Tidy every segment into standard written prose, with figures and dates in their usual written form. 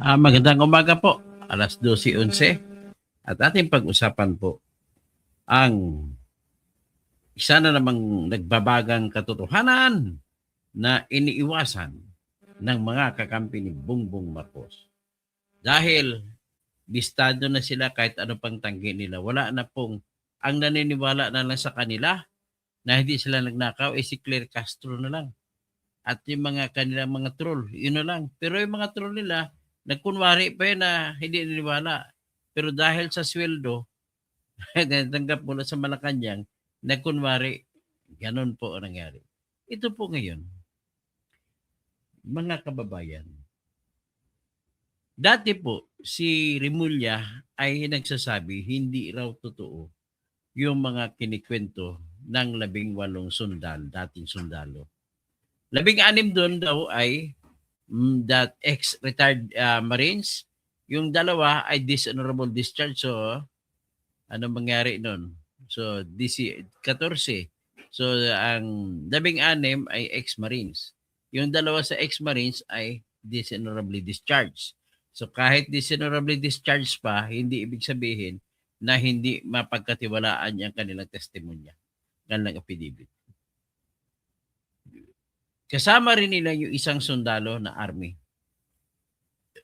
Magandang umaga po. Alas 12:11 at ating pag-usapan po ang isa na namang nagbabagang katotohanan na iniiwasan ng mga kakampi ni Bongbong Marcos. Dahil bistado na sila kahit ano pang tanggi nila. Wala na pong ang naniniwala na lang sa kanila na hindi sila nagnakaw si Claire Castro na lang. At yung mga kanilang mga troll, yun na lang. Pero yung mga troll nila, nagkunwari pa yun na hindi naniwala. Pero dahil sa sweldo, natanggap mula sa Malacanang, nagkunwari, ganun po ang nangyari. Ito po ngayon, mga kababayan, dati po, si Remulla ay nagsasabi, hindi raw totoo yung mga kinikwento ng 18 sundalo, dating sundalo. 16 doon daw ay that ex-retired Marines. Yung dalawa ay dishonorable discharge. So, ano mangyari nun? So, 14. So, ang 16 ay ex-Marines. Yung dalawa sa ex-Marines ay dishonorably discharged. So, kahit dishonorably discharged pa, hindi ibig sabihin na hindi mapagkatiwalaan yung kanilang testimonya, kanilang affidavit. Kasama rin nila yung isang sundalo na army.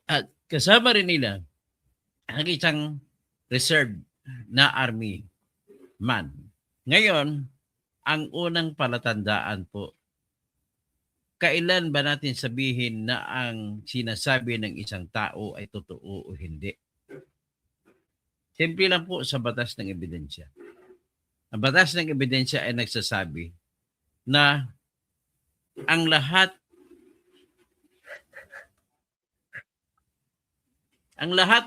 At kasama rin nila ang isang reserve na army man. Ngayon, ang unang palatandaan po, kailan ba natin sabihin na ang sinasabi ng isang tao ay totoo o hindi? Simple lang po sa batas ng ebidensya. Ang batas ng ebidensya ay nagsasabi na ang lahat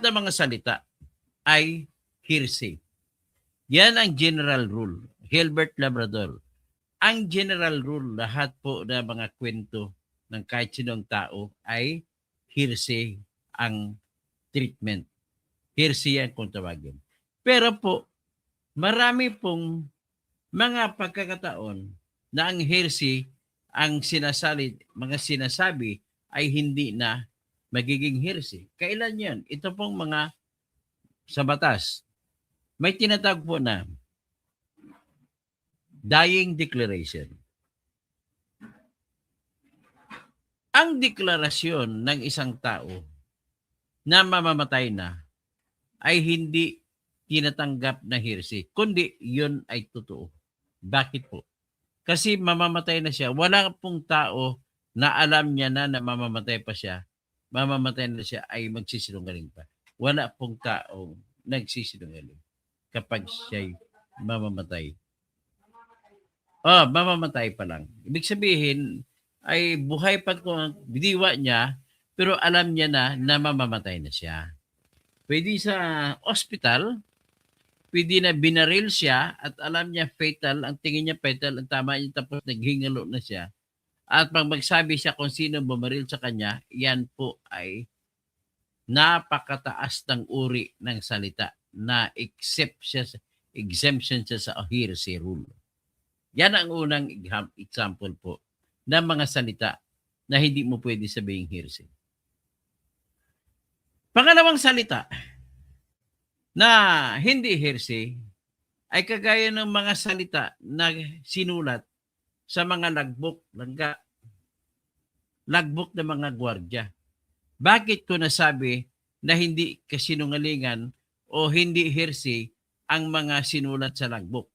ng mga salita ay hearsay. Yan ang general rule. Gilbert Labrador. Ang general rule, lahat po ng mga kwento ng kahit sinong tao ay hearsay ang treatment. Hearsay ang kung tawagin. Pero po, marami pong mga pagkakataon na ang hearsay, ang mga sinasabi ay hindi na magiging hearsay. Kailan yan? Ito pong mga sa batas. May tinatawag po na dying declaration. Ang deklarasyon ng isang tao na mamamatay na ay hindi tinatanggap na hearsay, kundi yun ay totoo. Bakit po? Kasi mamamatay na siya. Wala pong tao na alam niya na mamamatay pa siya. Mamamatay na siya ay magsisinungaling pa. Wala pong taong nagsisinungaling kapag siya'y mamamatay. Mamamatay pa lang. Ibig sabihin ay buhay pa kung diwa niya, pero alam niya na mamamatay na siya. Pwede sa hospital, pwede na binaril siya at alam niya fatal, ang tingin niya fatal, ang tama niya tapos naghingalo na siya. At pag magsabi siya kung sino bumaril sa kanya, yan po ay napakataas ng uri ng salita na exemption siya sa hearsay rule. Yan ang unang example po ng mga salita na hindi mo pwede sabihing hearsay. Pangalawang salita na hindi hearsay ay kagaya ng mga salita na sinulat sa mga logbook ng mga gwardiya. Bakit ko nasabi na hindi kasinungalingan o hindi hearsay ang mga sinulat sa logbook?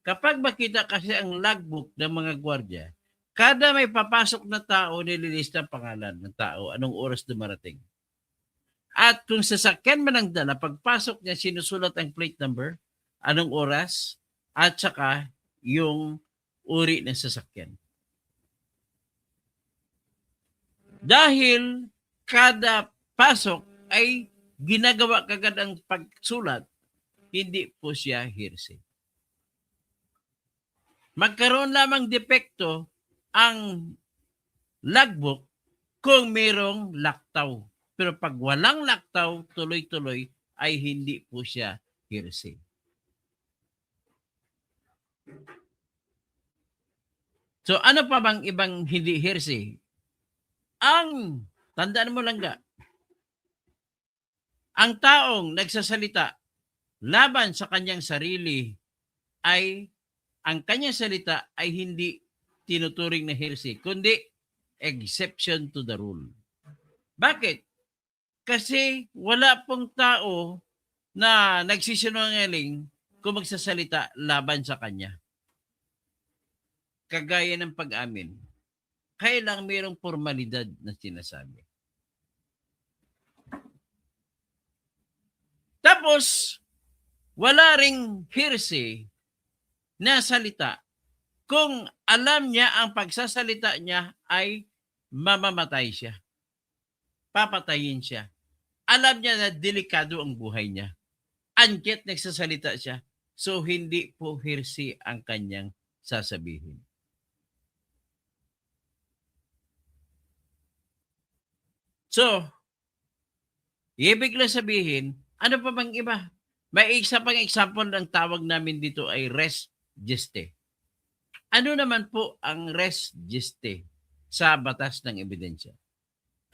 Kapag makita kasi ang logbook ng mga gwardiya, kada may papasok na tao, nililista ang pangalan ng tao, anong oras dumarating. At kung sasakyan man ang dala, pagpasok niya, sinusulat ang plate number, anong oras, at saka yung uri ng sasakyan. Dahil kada pasok ay ginagawa kagad ang pagsulat, hindi po siya hearsay. Magkaroon lamang depekto ang logbook kung mayroong laktaw. Pero pag walang laktaw, tuloy-tuloy, ay hindi po siya hearsay. So ano pa bang ibang hindi hearsay? Ang, tandaan mo lang ga, Ang taong nagsasalita laban sa kanyang sarili ay ang kanyang salita ay hindi tinuturing na heresy, kundi exception to the rule. Bakit? Kasi wala pong tao na nagsisinungaling kung magsasalita laban sa kanya. Kagaya ng pag-amin, kailang mayroong formalidad na sinasabi. Tapos, wala ring hearsay na salita kung alam niya ang pagsasalita niya ay mamamatay siya. Papatayin siya. Alam niya na delikado ang buhay niya. And yet nagsasalita siya. So, hindi po hearsay ang kanyang sasabihin. So, ibig lang sabihin, ano pa bang iba? May isa pang example ng tawag namin dito ay res geste. Ano naman po ang res geste sa batas ng ebidensya?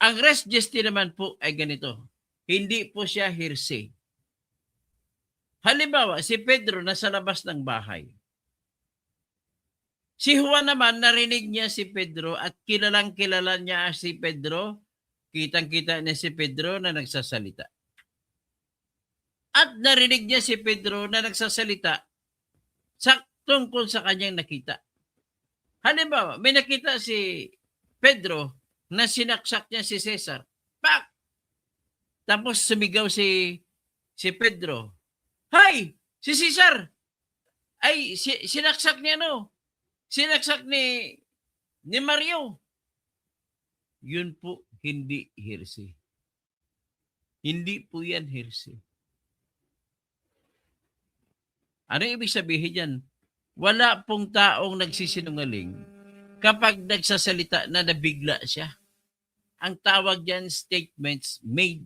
Ang res geste naman po ay ganito. Hindi po siya hearsay. Halimbawa, si Pedro nasa labas ng bahay. Si Juan naman, narinig niya si Pedro at kilalang kilala niya si Pedro. Kitang-kita niya si Pedro na nagsasalita. At narinig niya si Pedro na nagsasalita tungkol sa kanyang nakita. Halimbawa, may nakita si Pedro na sinaksak niya si Cesar. Pak! Tapos sumigaw si Pedro. Hay! Si Cesar! Ay, sinaksak niya no? Sinaksak ni Mario. Yun po, hindi hearsay. Hindi po yan hearsay. Ano ibig sabihin yan? Wala pong taong nagsisinungaling kapag nagsasalita na nabigla siya. Ang tawag dyan, statements made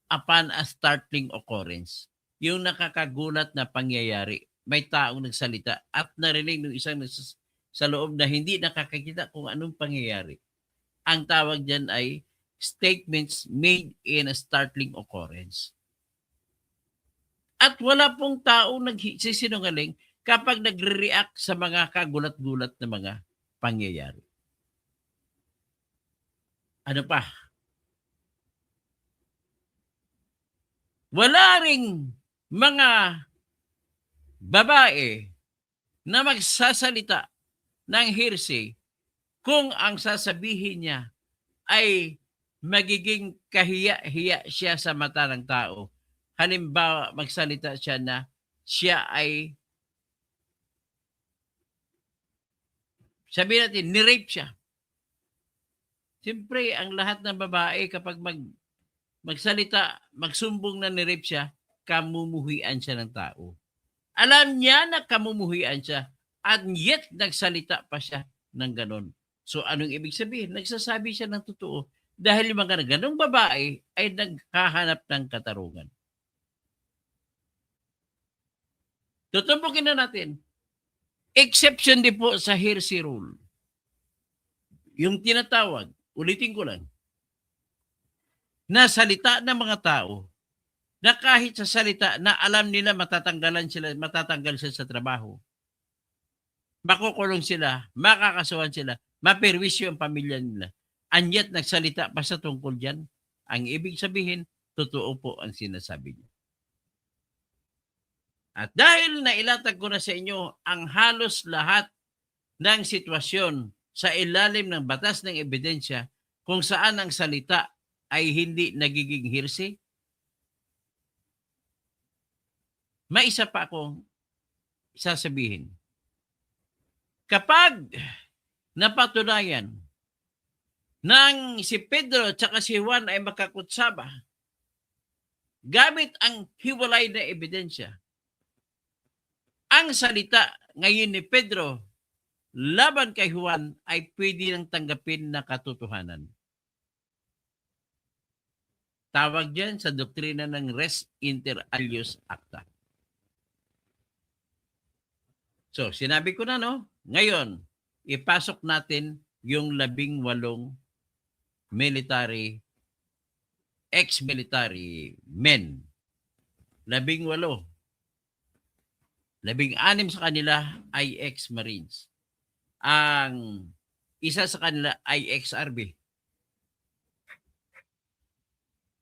upon a startling occurrence. Yung nakakagulat na pangyayari. May taong nagsalita at narinig ng isang sa loob na hindi nakakakita kung anong pangyayari. Ang tawag dyan ay statements made in a startling occurrence. At wala pong tao nagsisinungaling kapag nagre-react sa mga kagulat-gulat na mga pangyayari. Ano pa? Wala ring mga babae na magsasalita ng hearsay kung ang sasabihin niya ay magiging kahiya-hiya siya sa mata ng tao. Halimbawa, magsalita siya na siya ay, sabihin natin, ni-rape siya. Siyempre, ang lahat ng babae kapag magsalita, magsumbong na ni-rape siya, kamumuhian siya ng tao. Alam niya na kamumuhian siya at yet nagsalita pa siya ng ganon. So, anong ibig sabihin? Nagsasabi siya ng totoo dahil yung mga ganong babae ay naghahanap ng katarungan. Tutumpukin na natin. Exception din po sa hearsay rule. Yung tinatawag, ulitin ko lang, na salita ng mga tao na kahit sa salita na alam nila matatanggal sila sa trabaho, makukulong sila, makakasuhan sila, maperwisyo ang pamilya nila. And yet, nagsalita pa sa tungkol dyan. Ang ibig sabihin, totoo po ang sinasabi niya. At dahil nailatag ko na sa inyo ang halos lahat ng sitwasyon sa ilalim ng batas ng ebidensya kung saan ang salita ay hindi nagiging hearsay, may isa pa akong sasabihin. Kapag napatunayan nang si Pedro at si Juan ay makakutsaba gamit ang hiwalay na ebidensya, ang salita ngayon ni Pedro laban kay Juan ay pwede nang tanggapin na katotohanan. Tawag dyan sa doktrina ng res inter alios acta. So, sinabi ko na, no? Ngayon, ipasok natin yung 18 military ex-military men. 18. 16 sa kanila ay ex-Marines. Ang isa sa kanila ay ex-Army.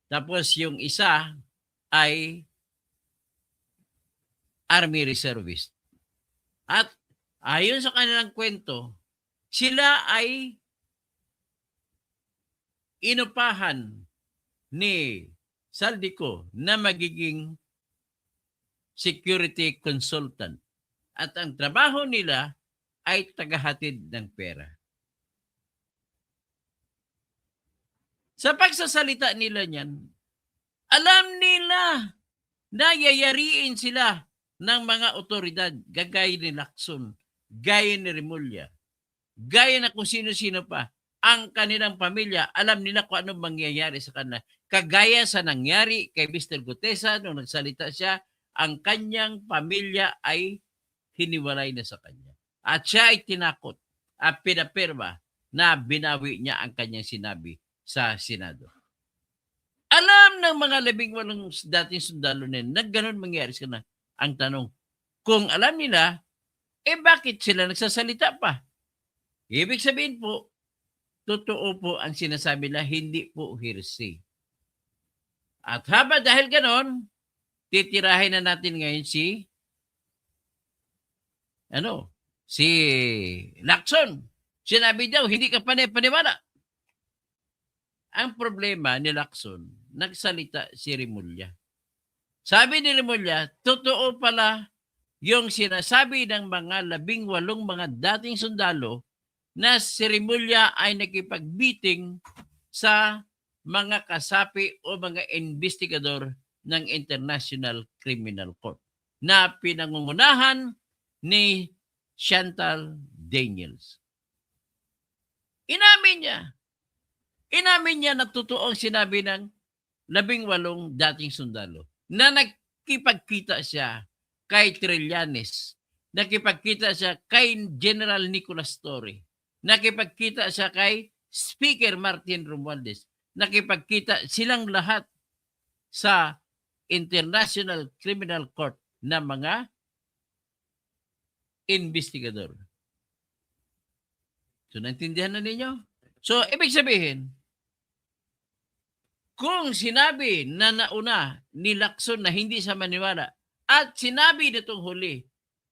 Tapos yung isa ay Army Reservist. At ayon sa kanilang kwento, sila ay inupahan ni Saldico na magiging security consultant. At ang trabaho nila ay tagahatid ng pera. Sa pagsasalita nila niyan, alam nila na yayariin sila ng mga otoridad, gaya ni Lacson, gaya ni Remulla, gaya na kung sino-sino pa. Ang kanilang pamilya, alam nila kung anong mangyayari sa kanila. Kagaya sa nangyari kay Mr. Gutesa nung nagsalita siya, ang kanyang pamilya ay hiniwalay na sa kanya. At siya ay tinakot at pinapirma na binawi niya ang kanyang sinabi sa Senado. Alam ng mga 18 dating sundalo na gano'n mangyari sa kanila. Ang tanong, kung alam nila, bakit sila nagsasalita pa? Ibig sabihin po, totoo po ang sinasabi nila, hindi po hearsay. At haba dahil ganon, titirahin na natin ngayon si Lacson. Sinabi daw, hindi ka paniwala. Ang problema ni Lacson, nagsalita si Remulla. Sabi ni Remulla, totoo pala yung sinasabi ng mga 18 mga dating sundalo na si Remulla ay nakipagbiting sa mga kasapi o mga investigador ng International Criminal Court na pinangungunahan ni Chantal Daniels. Inamin niya na totoo ang sinabi ng 18 dating sundalo na nakipagkita siya kay Trillanes, nakipagkita siya kay General Nicolas Torre, nakipagkita siya kay Speaker Martin Romualdez, nakipagkita silang lahat sa International Criminal Court na mga investigador. So, naintindihan na ninyo? So, ibig sabihin, kung sinabi na nauna ni Lacson na hindi sa maniwala at sinabi nitong huli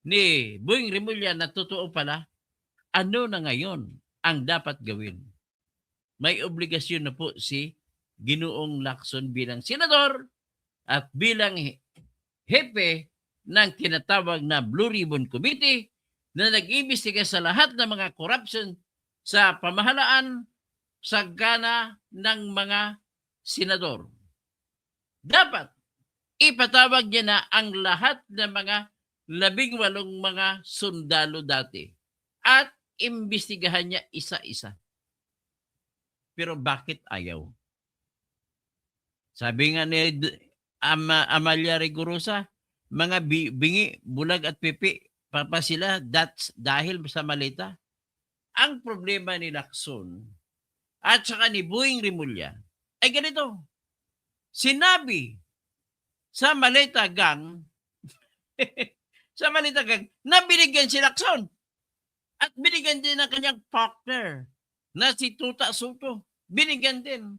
ni Boying Remulla na totoo pala, ano na ngayon ang dapat gawin? May obligasyon na po si Ginoong Lacson bilang senador at bilang hepe ng tinatawag na Blue Ribbon Committee na nag-imbestiga sa lahat ng mga corruption sa pamahalaan sa gana ng mga senador. Dapat ipatawag niya na ang lahat ng mga 18 mga sundalo dati at imbestigahan niya isa-isa. Pero bakit ayaw? Sabi nga ni Amalia Rigorosa, mga bingi, bulag at pipi, papa sila, that's dahil sa malita. Ang problema ni Lacson at saka ni Boying Remulla ay ganito. Sinabi sa Maleta Gang na binigyan si Lacson at binigyan din ng kanyang partner na si Tuta Soto. Binigyan din.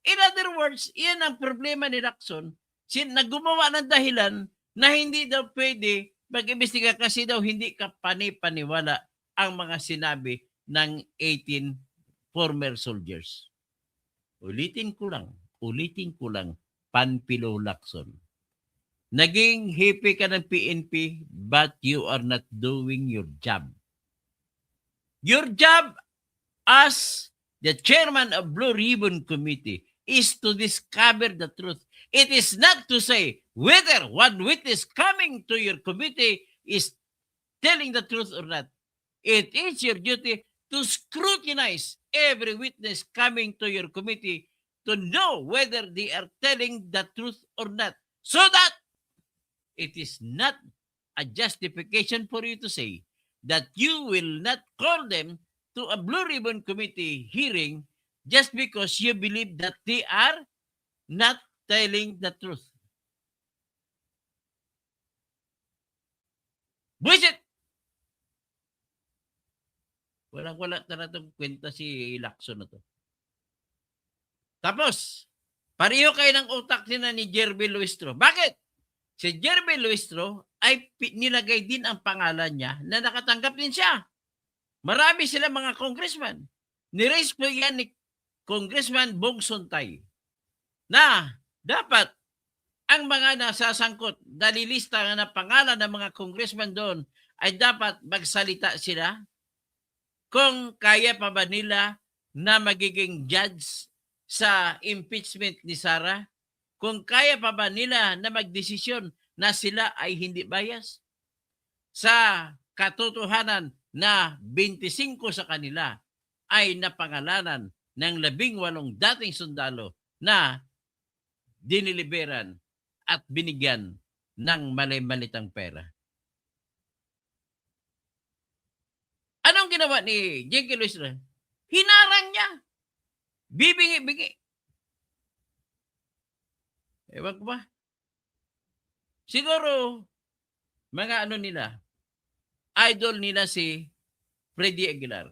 In other words, iyan ang problema ni Lacson. Naggumawa ng dahilan na hindi daw pwede mag-imbestiga kasi daw hindi ka paniwala ang mga sinabi ng 18 former soldiers. Ulitin ko lang, Panfilo Lacson. Naging hepe ka ng PNP but you are not doing your job. Your job as the chairman of Blue Ribbon Committee is to discover the truth. It is not to say whether one witness coming to your committee is telling the truth or not. It is your duty to scrutinize every witness coming to your committee to know whether they are telling the truth or not, so that it is not a justification for you to say that you will not call them to a Blue Ribbon Committee hearing just because you believe that they are not telling the truth. Buisit! Walang-wala talagang kwenta si Lacson na to. Tapos, pareho kayo ng utak ni Jerby Luistro. Bakit? Si Jerby Luistro ay nilagay din ang pangalan niya na nakatanggap din siya. Marami sila mga congressman. Niraise po yan ni Congressman Bong Sontay na dapat ang mga nasasangkot, dalilista na pangalan ng mga congressman doon ay dapat magsalita sila kung kaya pa ba nila na magiging judge sa impeachment ni Sara, kung kaya pa ba nila na magdesisyon na sila ay hindi bias sa katotohanan na 25 sa kanila ay napangalanan ng 18 dating sundalo na diniliberan at binigyan ng mali-malitang pera. Anong ginawa ni J.K. Luistro? Hinarang niya. Bibingi-bingi. Ewan ko ba? Siguro, mga ano nila, idol nila si Freddy Aguilar.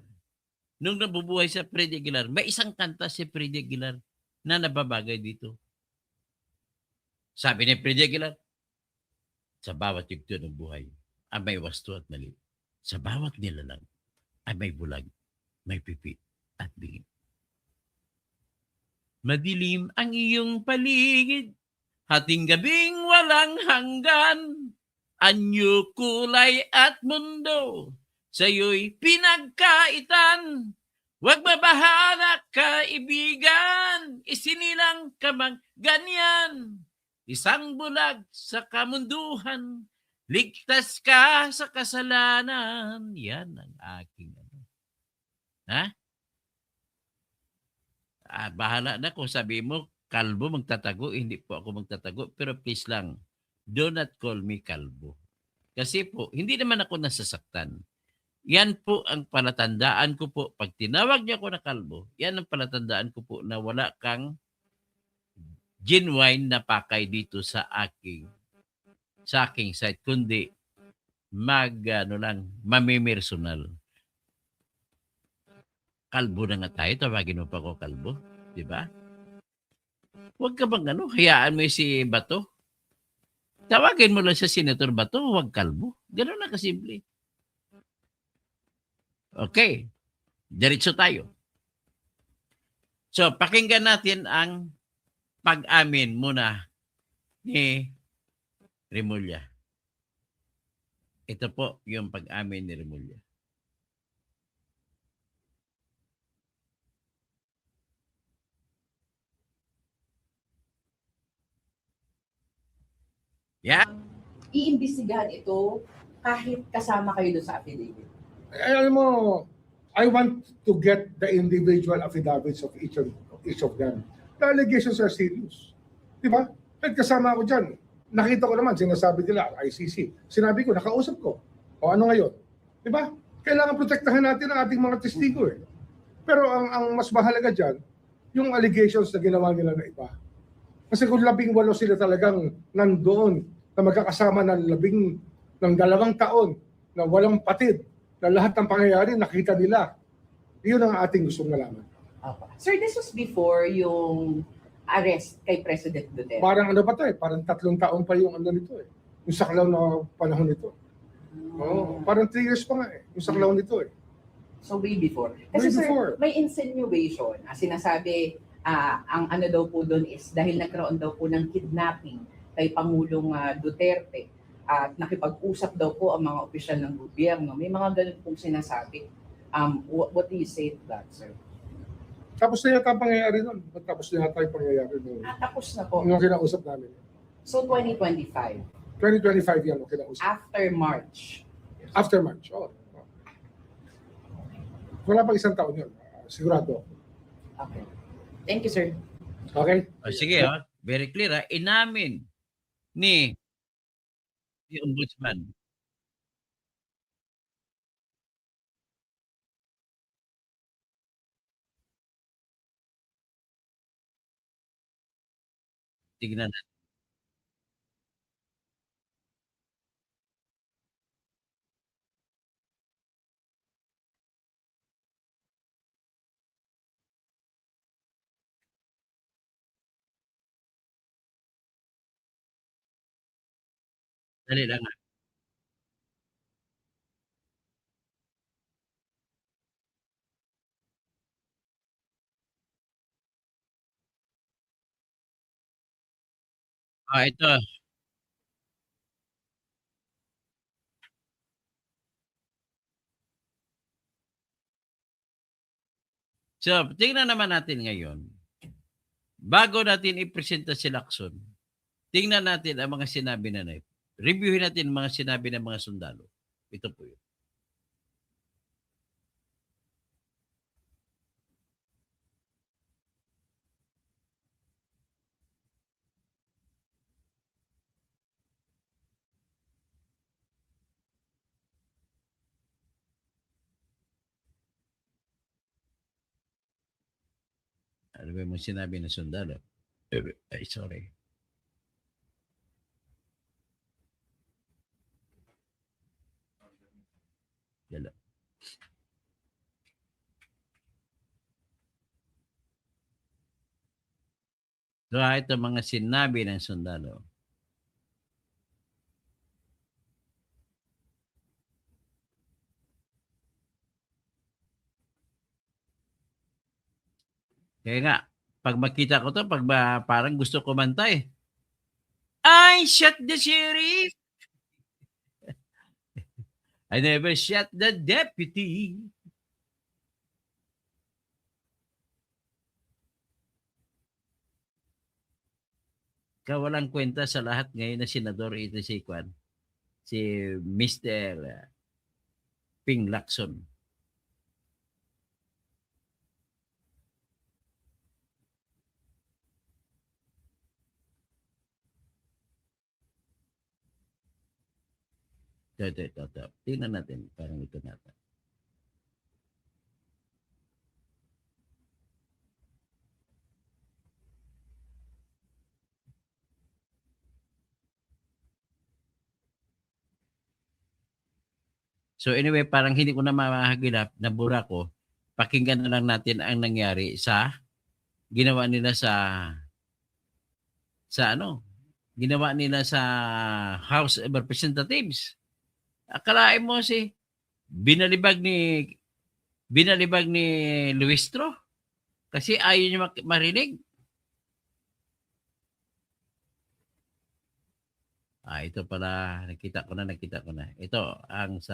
Nung nabubuhay sa Freddy Aguilar, may isang kanta si Freddy Aguilar na nababagay dito. Sabi ni Freddy Aguilar, sa bawat yugto ng buhay, ay may wasto at mali. Sa bawat nilalang, ay may bulag, may pipi, at bingit. Madilim ang iyong paligid, hating gabing walang hanggan, anyo kulay at mundo, sa'yo'y pinagkaitan. Huwag mabahala, kaibigan, isinilang ka mang ganyan. Isang bulag sa kamunduhan, ligtas ka sa kasalanan. Yan ang aking ano. Ha? Bahala na kung sabi mo, kalbo magtatago, hindi po ako magtatago. Pero please lang, do not call me kalbo. Kasi po, hindi naman ako nasasaktan. Yan po ang palatandaan ko po. Pag tinawag niyo ako na kalbo, yan ang palatandaan ko po na wala kang genuine na pakay dito sa aking site, kundi mamimersonal. Kalbo na nga tayo, tawagin mo pa ako kalbo, di ba? Huwag ka bang hayaan mo si Bato. Tawagin mo lang sa Senator Bato, huwag kalbo. Ganun na kasimple. Okay, diretso tayo. So, pakinggan natin ang pag-amin muna ni Remulla. Ito po yung pag-amin ni Remulla. Yeah. Iimbestigahan ito kahit kasama kayo doon sa affidavit. Alam mo, I want to get the individual affidavits of each of them. The allegations are serious. Di ba? At kasama ako dyan. Nakita ko naman, sinasabi nila, ICC. Sinabi ko, nakausap ko. O ano ngayon? Di ba? Kailangan protektahan natin ang ating mga testigo eh. Pero ang mas mahalaga dyan, yung allegations na ginawa nila na iba. Kasi kung 18 sila talagang nandoon na magkakasama ng 2 taon na walang patid, na lahat ng pangyayari nakita nila. Iyon ang ating gustong malaman. Sir, this was before yung arrest kay President Duterte. Parang ano pa to eh, parang 3 taon pa yung ano nito eh. Yung saklaw na panahon nito. Parang 3 years pa nga eh, yung saklaw nito eh. So way before. Kasi Way before. sir, may insinuation. Sinasabi, ang ano daw po doon is dahil nagkaroon daw po ng kidnapping kay Pangulong Duterte at nakipag-usap daw po ang mga opisyal ng gobyerno. May mga ganun pong sinasabi. What do you say to that, sir? Tapos na yata ang pangyayari nun. Tapos na yata yung pangyayari nun. Tapos na po. Yung kinausap namin. So 2025. 2025 yan, kinausap. After March. After March, Wala pang 1 taon yun. Sigurado. Okay. Thank you, sir. Okay? Sige, very clear. Inamin ni Ombudsman tignan natin. Dali lang. Ito. So, tingnan naman natin ngayon. Bago natin ipresenta si Lacson, tingnan natin ang mga sinabi na na. Reviewin natin ang mga sinabi ng mga sundalo. Ito po yun. Ano ba yung sinabi ng sundalo? Ay, sorry. Yala. So, ito mga sinabi ng sundalo. Kaya nga, pag makita ko to, parang gusto ko manta eh. I shot the sheriff. I never shot the deputy. Kawalang kwenta sa lahat ngayon na senador ito si Kwan. Si Mr. Ping Lacson. Ito. Tingnan natin. Parang ito natin. So anyway, parang hindi ko na mahagilap, nabura ko. Pakinggan na lang natin ang nangyari sa ginawa nila sa ginawa nila sa House of Representatives. Akalain mo binalibag ni Luistro kasi ayaw niya marinig. Ito pala, nakita ko na. Ito ang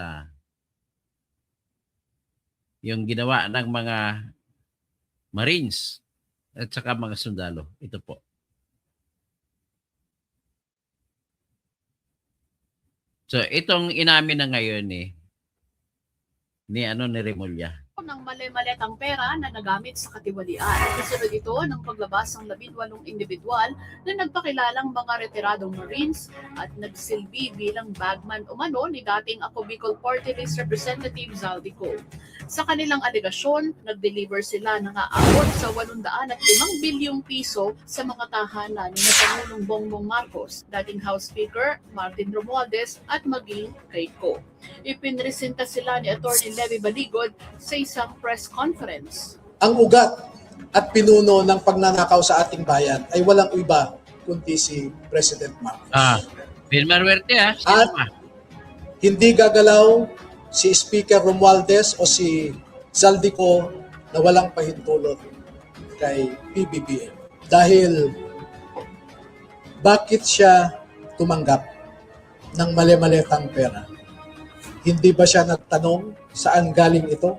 yung ginawa ng mga Marines at saka mga sundalo. Ito po. So, itong inamin na ngayon ni Remulla. Ng mali-maletang pera na nagamit sa katiwalian. Kasunod ito ng paglabas ng 18 individual na nagpakilalang mga retiradong Marines at nagsilbi bilang bagman umano ni dating Ako Bicol Party List Representative Zaldico. Sa kanilang alegasyon, nag-deliver sila ng aabot sa 805 bilyong piso sa mga tahanan ni Pangulong Bongbong Marcos, dating House Speaker Martin Romualdez at maging kay Ko. Ipinresenta sila ni Atty. Levy Baligod sa isang press conference. Ang ugat at pinuno ng pagnanakaw sa ating bayan ay walang iba kundi si President Marcos. Vilmar Huerte At hindi gagalaw si Speaker Romualdez o si Zaldico na walang pahintulot kay PBBM. Dahil bakit siya tumanggap ng mali-maletang pera? Hindi ba siya nagtanong saan galing ito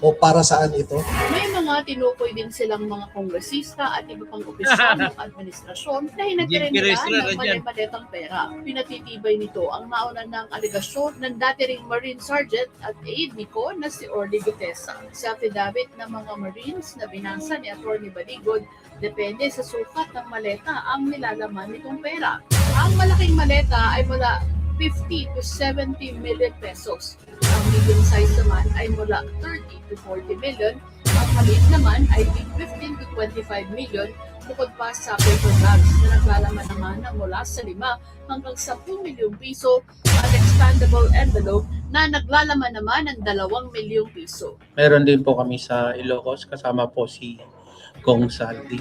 o para saan ito? May mga tinukoy din silang mga kongresista at iba pang opisyal ng administrasyon na hinatirin nila ng mali-maletang pera. Pinatitibay nito ang nauna ng alegasyon ng dati ring Marine Sergeant at aide ni Ko na si Orly Gutesa. Sa affidavit ng mga Marines na binasa ni Atty. Baligod, depende sa sukat ng maleta ang nilalaman nitong pera. Ang malaking maleta ay mula 50 to 70 million pesos. Ang medium size naman ay mula 30 to 40 million. Ang maliit naman ay 15 to 25 million Bukod pa sa paper bags na naglalaman naman ng mula sa 5 hanggang 10 milyong piso at expandable envelope na naglalaman naman ng 2 milyong piso. Meron din po kami sa Ilocos, kasama po si Kong Saldi.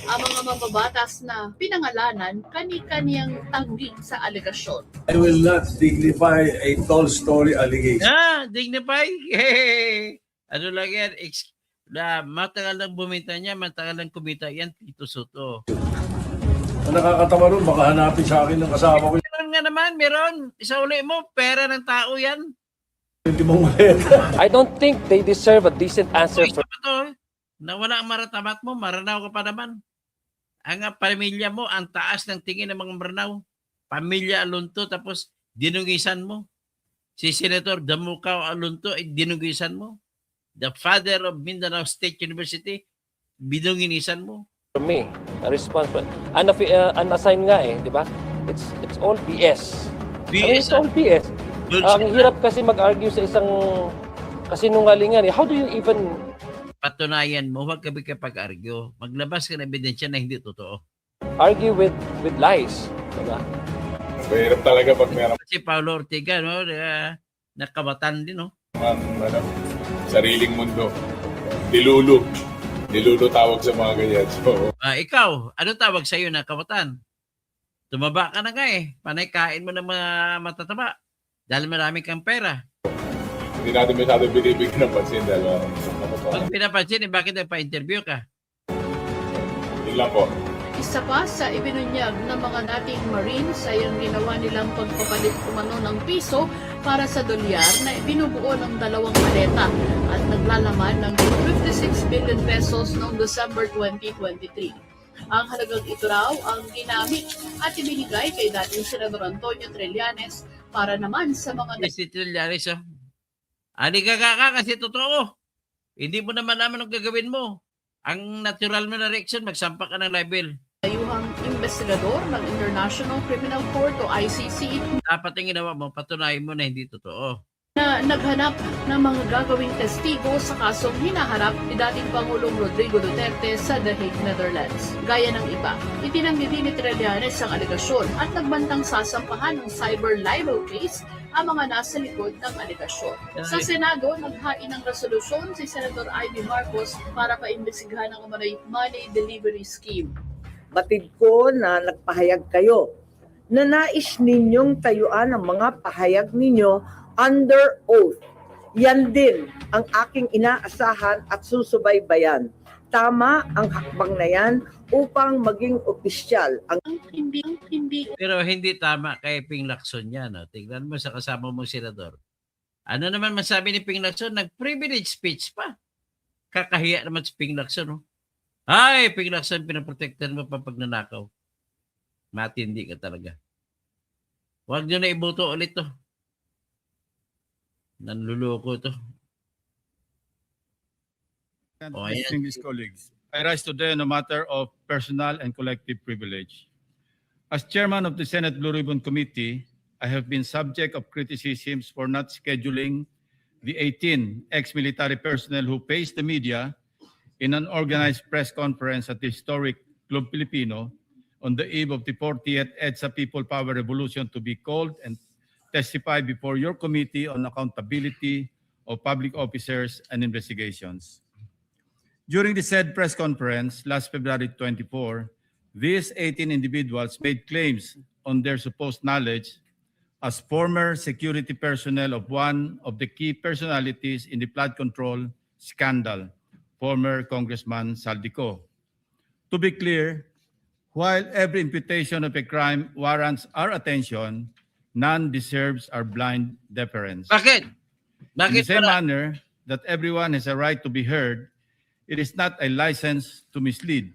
Ang mga mababatas na pinangalanan kani-kaniyang tanggi sa alegasyon. I will not dignify a tall story allegation. Dignify. Hey! Ano lang yan? Na matagal lang bumita niya, matagal lang kumita yan, Tito Soto. Ang nakakatawa nun, baka hanapin sa akin ng kasama ko Meron nga naman, meron. Isa uli mo, pera ng tao yan. yung timong maleta. I don't think they deserve a decent answer Isa pa to, na wala ang maratabat mo, maranaw ka pa naman. Ang pamilya mo, ang taas ng tingin ng mga maranaw. Pamilya Alunto, tapos dinungisan mo. Si Senator Damucao Alunto, dinungisan mo. The father of Mindanao State University, binunginisan mo. from me. A responsible. Unassigned nga eh, di ba? It's all BS. It's all BS. Ang hirap kasi mag-argue sa isang kasinungalingan eh. How do you even... Patunayan mo, huwag ka pag-argue. Maglabas ka ng ebidensya na hindi totoo. argue with lies? Diba? Mahirap talaga pag meron Si Paulo Ortega, no, nakabatan din, no? sariling mundo. Dilulu. Dilulu tawag sa mga ganyan. So, Ikaw, ano tawag sa'yo na kabatan? Tumaba ka na nga eh. Panay kain mo ng mga matataba. Dahil marami kang pera. hindi natin masyado binibigyan ng pansin dahil Pag pinapansin, bakit nagpa-interview ka? yun lang po. Isa pa sa ibinunyag ng mga dating Marines ay ang ginawa nilang pagpapalit umano ng piso para sa dolyar na binubuo ng 2 maleta at naglalaman ng 56 billion pesos noong December 2023. Ang halagang ito raw ang ginamit at ibinigay kay dating Senador Antonio Trillanes para naman sa mga Si Trillanes, oh. Ani ka kasi totoo. Hindi mo naman naman ang gagawin mo. Ang natural mo na reaction, magsampa ka ng libel. dayuhang investigador ng International Criminal Court o ICC Dapat ang ginawa mo, patunayan mo na hindi totoo. na naghanap ng mga gagawing testigo sa kasong hinaharap ni dating Pangulong Rodrigo Duterte sa The Hague, Netherlands. Gaya ng iba, itinanggi din ni Trillanes ang alegasyon at nagbantang sasampahan ng cyber libel case ang mga nasa likod ng alegasyon. Sa Senado, naghain ng resolusyon si Senator Amy Marcos para paimbestigahan ang umano'y money delivery scheme. Batid ko na nagpahayag kayo na nais ninyong tayuan ang mga pahayag ninyo under oath. Yan din ang aking inaasahan at susubaybayan. Tama ang hakbang na yan upang maging opisyal ang Hindi Pero hindi tama kay Ping Lacson yan. No? Tignan mo sa kasama mong senador. Ano naman masabi ni Ping Lacson? Nag-privilege speech pa. Kakahiya naman si Ping Lacson. No? Ay, Ping Lacson, pinaprotektan mo pa pag nanakaw. Matindi ka talaga. Huwag nyo na iboto ulit to. Nanluloko to. Oh, ayan. Distinguished colleagues, I rise today on a matter of personal and collective privilege. As chairman of the Senate Blue Ribbon Committee, I have been subject of criticisms for not scheduling the 18 ex-military personnel who faced the media in an organized press conference at the historic Club Filipino on the eve of the 40th EDSA People Power Revolution to be called and testify before your committee on accountability of public officers and investigations. During the said press conference last February 24, these 18 individuals made claims on their supposed knowledge as former security personnel of one of the key personalities in the flood control scandal, former Congressman Saldico. To be clear, while every imputation of a crime warrants our attention, none deserves our blind deference. Bakit? In Bakit the same wala? manner that everyone has a right to be heard, it is not a license to mislead.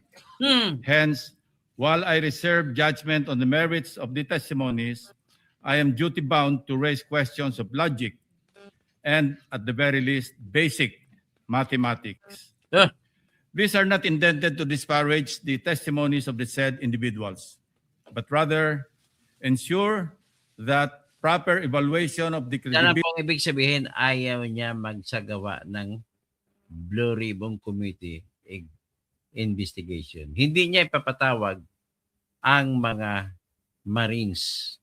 Hence, while I reserve judgment on the merits of the testimonies, I am duty-bound to raise questions of logic and, at the very least, basic mathematics. Ah. These are not intended to disparage the testimonies of the said individuals, but rather ensure that proper evaluation of the Yan ang credibility pong ibig sabihin, ayaw niya magsagawa ng Blue Ribbon Committee. investigation. Hindi niya ipapatawag ang mga Marines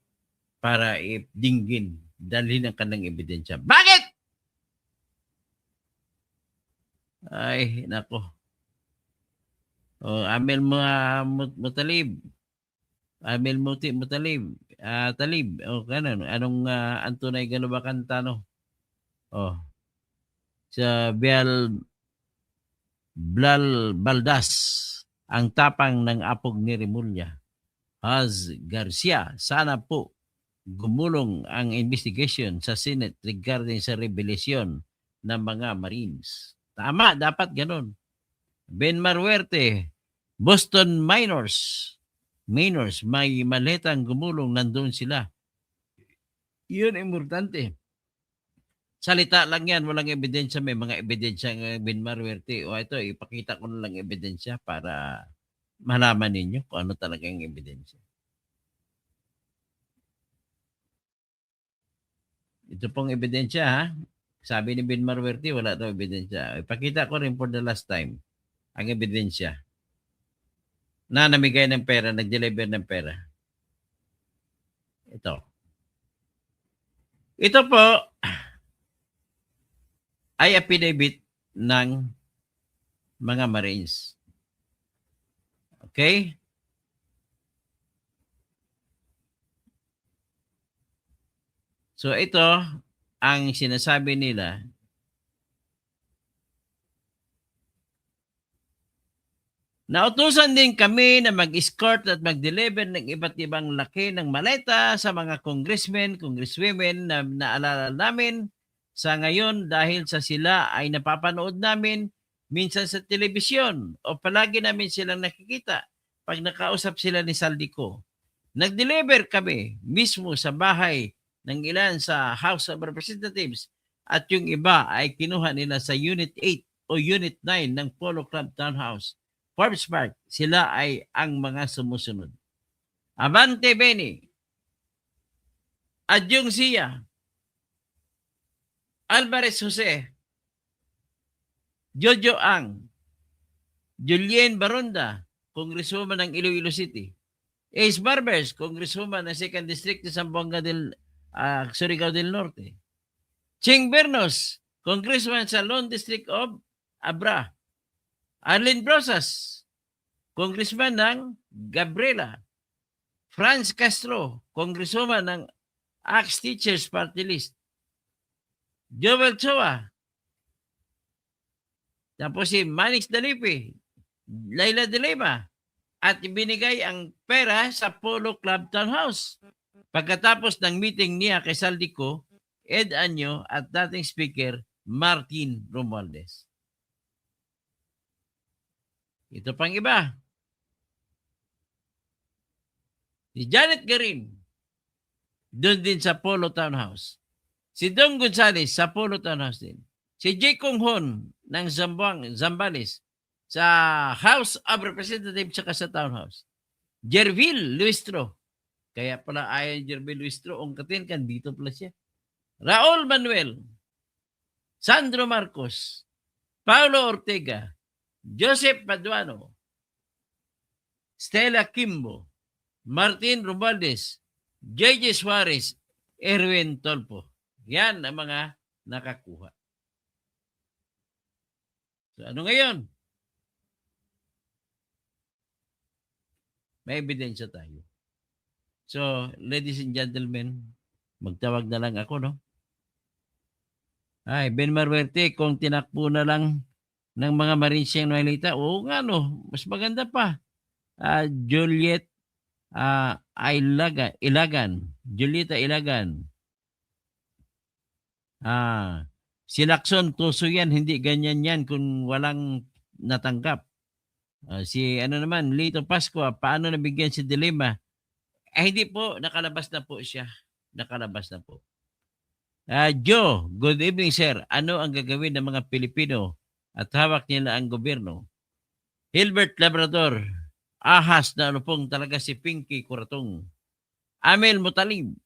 para dinggin, dalhin ang kanilang ebidensya. Bakit? Ay, nako. Amel Mutalib. Amel Mutalib. Talib. Kanon. Anong ang tunay gano ba kanta, no? Sa Blal Baldas, ang tapang ng apog ni Remulla. Haz Garcia, sana po gumulong ang investigation sa Senate regarding sa revelasyon ng mga Marines. Tama, dapat ganun. Ben Marwerte, Boston Miners, may maletang gumulong, nandun sila. Yun importante. Salita lang yan, walang ebidensya. May mga ebidensya ng Ben Marwerte. Ito, ipakita ko na lang ebidensya para malaman ninyo kung ano talaga yung ebidensya. Ito pong ebidensya, ha? Sabi ni Ben Marwerte, wala daw ebidensya. Ipakita ko rin for the last time ang ebidensya na namigay ng pera, nag-deliver ng pera. Ito. Ito po ay affidavit ng mga Marines. Okay? So ito ang sinasabi nila. Nautusan din kami na mag-escort at mag-deliver ng iba't ibang laki ng maleta sa mga congressmen, congresswomen na naalala namin sa ngayon dahil sa sila ay napapanood namin minsan sa telebisyon o palagi namin silang nakikita pag nakausap sila ni Saldico. Nag-deliver kami mismo sa bahay ng ilan sa House of Representatives at yung iba ay kinuha nila sa Unit 8 o Unit 9 ng Polo Club Townhouse, Forbes Park. Sila ay ang mga sumusunod. Abante Beni, Adjung Sia, Alvarez Jose, Jojo Ang, Julien Baronda, Congresswoman ng Iloilo City, Ace Barbers, Congresswoman ng 2nd District ng Zamboanga Surigao del Norte, Ching Bernos, Congressman sa Lone District of Abra, Arlene Brosas, Congressman ng Gabriela, Franz Castro, Congresswoman ng Axe Teachers Party List, Joel Choa, tapos si Manix Dalipi, Laila de Lima, at ibinigay ang pera sa Polo Club Townhouse. Pagkatapos ng meeting niya kay Saldico, Ed Anyo at dating speaker Martin Romualdez. Ito pang iba. Si Janet Garin, doon din sa Polo Townhouse. Si Dong Gonzales sa Polo Townhouse din. Si J. Kong Hon ng Zambales sa House of Representatives saka sa Townhouse. Jervil Luistro. Kaya pala ayaw Jervil Luistro, ungkatin kan dito pala siya. Raul Manuel, Sandro Marcos, Paulo Ortega, Joseph Paduano, Stella Kimbo, Martin Romualdez, J.J. Suarez, Erwin Tolpo. Yan ang mga nakakuha. So ano ngayon? May ebidensya tayo. So, ladies and gentlemen, magtawag na lang ako, no? Ay, Ben Marwerte, kung tinakbo na lang ng mga Marines yung Maynilita, oo nga, no? Mas maganda pa. Julieta Ilagan. Si Lacson Tuso yan, hindi ganyan yan kung walang natanggap. Si Lito Pascua, paano nabigyan si Dilema? Hindi po, nakalabas na po siya. Nakalabas na po. Joe, good evening sir. Ano ang gagawin ng mga Pilipino at hawak nila ang gobyerno? Hilbert Labrador, ahas na pong talaga si Pinky Curatong. Amel Mutalib,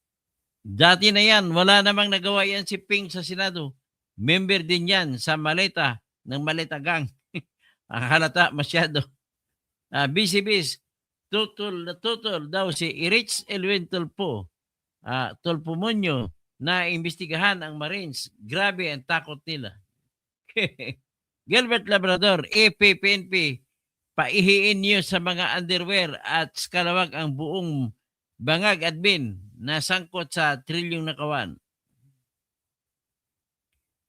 dati na yan, wala namang nagawa yan si Pink sa Senado. Member din yan sa maleta ng Maleta Gang. Halata masyado. BCBs, tutol daw si Rich Elwin Tulpo, Tulpo Munyo, na imbestigahan ang Marines. Grabe ang takot nila. Gilbert Labrador, APPNP, paihiin niyo sa mga underwear at skalawag ang buong bangag admin na sangkot sa trilyong nakawan.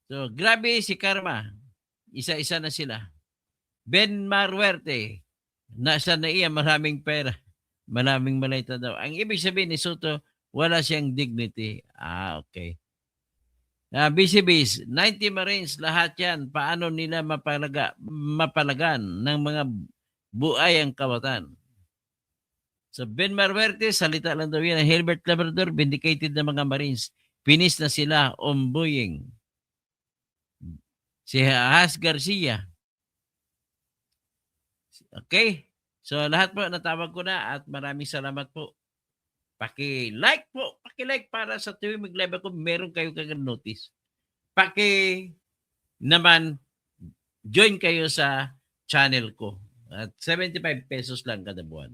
So, grabe si Karma. Isa-isa na sila. Ben Marwerte, nasa na iya maraming pera. Maraming malayta daw. Ang ibig sabihin ni Soto, wala siyang dignity. Okay. BCBs, 90 Marines, lahat yan. Paano nila mapalagan ng mga buhay ang kawatan? So, Ben Marwerte, salita lang daw yan. Hilbert Labrador, vindicated na mga Marines. Finish na sila, omboying. Si Has Garcia. Okay? So, lahat po, natawag ko na at maraming salamat po. Paki-like po. Paki-like para sa tuwing mag-live ako, meron kayo kagad notice. Naman, join kayo sa channel ko. At 75 pesos lang kada buwan.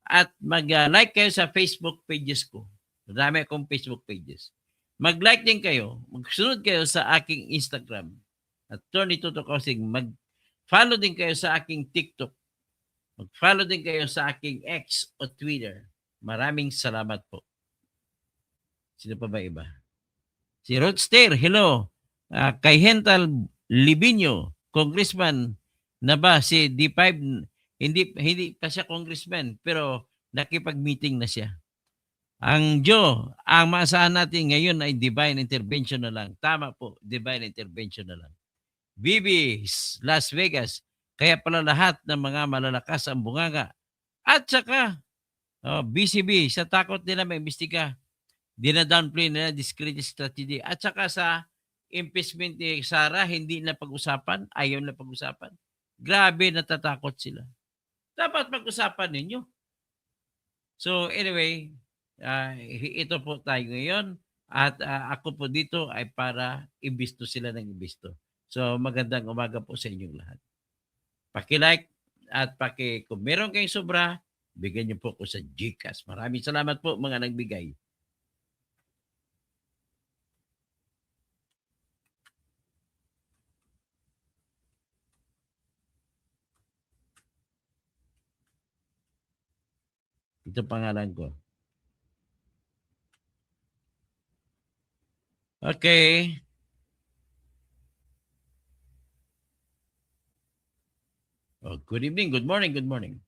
At mag-like kayo sa Facebook pages ko. Marami akong Facebook pages. Mag-like din kayo. Magsunod kayo sa aking Instagram. At Tony Toto Kosing. Mag-follow din kayo sa aking TikTok. Mag-follow din kayo sa aking X o Twitter. Maraming salamat po. Sino pa ba iba? Si Rodster, hello. Kay Hental Libinyo, congressman na ba si D5? Hindi pa siya congressman, pero nakipag-meeting na siya. Ang Joe, ang maasahan natin ngayon ay divine intervention na lang. Tama po, divine intervention na lang. Bibi, Las Vegas, kaya pala lahat ng mga malalakas ang bunganga. At saka, BCB, sa takot nila may imbestiga, dinadownplay nila discredit strategy. At saka sa impeachment ni Sara, hindi na pag-usapan, ayaw na pag-usapan. Grabe, natatakot sila. Dapat pag-usapan ninyo. So anyway, ito po tayo ngayon. At ako po dito ay para ibisto sila ng ibisto. So magandang umaga po sa inyong lahat. Paki-like at kung meron kayong sobra, bigyan niyo po ko sa GCash. Maraming salamat po mga nagbigay. Ito pangalan ko. Okay. Good evening, good morning, good morning.